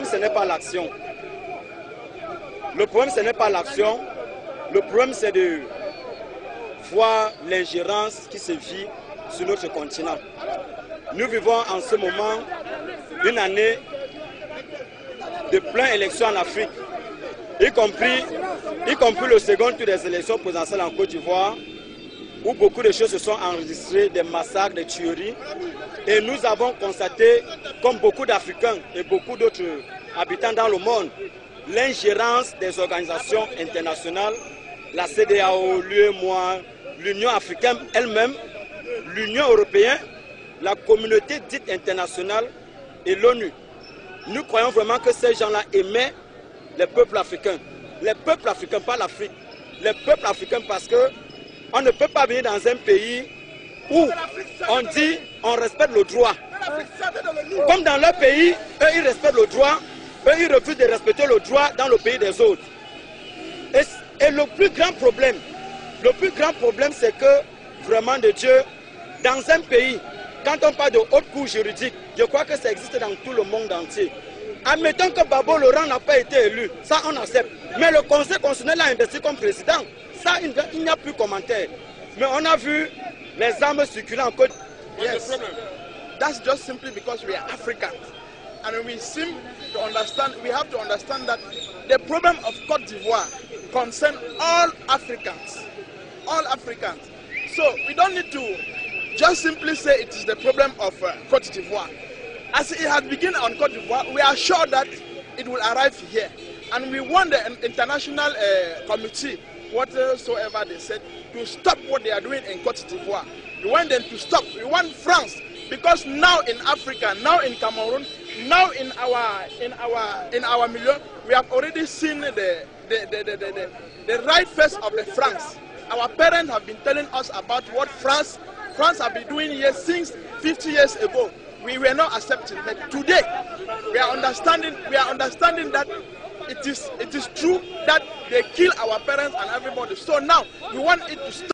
ce n'est pas l'action. Le problème, ce n'est pas l'action. Le problème, c'est de voir l'ingérence qui se vit sur notre continent. Nous vivons en ce moment une année de plein élections en Afrique, y compris le second tour des élections présidentielles en Côte d'Ivoire, où beaucoup de choses se sont enregistrées, des massacres, des tueries. Et nous avons constaté, comme beaucoup d'Africains et beaucoup d'autres habitants dans le monde, l'ingérence des organisations internationales, la CEDEAO, l'UEMOA, l'Union africaine elle-même, l'Union européenne, la communauté dite internationale et l'ONU. Nous croyons vraiment que ces gens-là aimaient les peuples africains. Les peuples africains, pas l'Afrique. Les peuples africains parce que on ne peut pas venir dans un pays où on dit on respecte le droit. Comme dans leur pays, eux ils respectent le droit, eux ils refusent de respecter le droit dans le pays des autres. Et le plus grand problème c'est que vraiment de Dieu, dans un pays, quand on parle de haute cour juridique, je crois que ça existe dans tout le monde entier. Admettons que Babo Laurent n'a pas été élu, ça on accepte. Mais le Conseil constitutionnel l'a investi comme président, ça il n'y a plus de commentaire. Mais on a vu les armes circuler en Côte. Yes, that's just simply because we are Africans. And we seem to understand, we have to understand that the problem of Côte d'Ivoire concerns all Africans. All Africans. So we don't need to just simply say it is the problem of Côte d'Ivoire. As it has begun on Côte d'Ivoire, we are sure that it will arrive here. And we want the international committee, whatsoever they said, to stop what they are doing in Côte d'Ivoire. We want them to stop. We want France, because now in Africa, now in Cameroon, now in our milieu, we have already seen the right face of the France. Our parents have been telling us about what France have been doing here since 50 years ago. We were not accepting, but today we are understanding that it is true that they kill our parents and everybody. So now we want it to stop.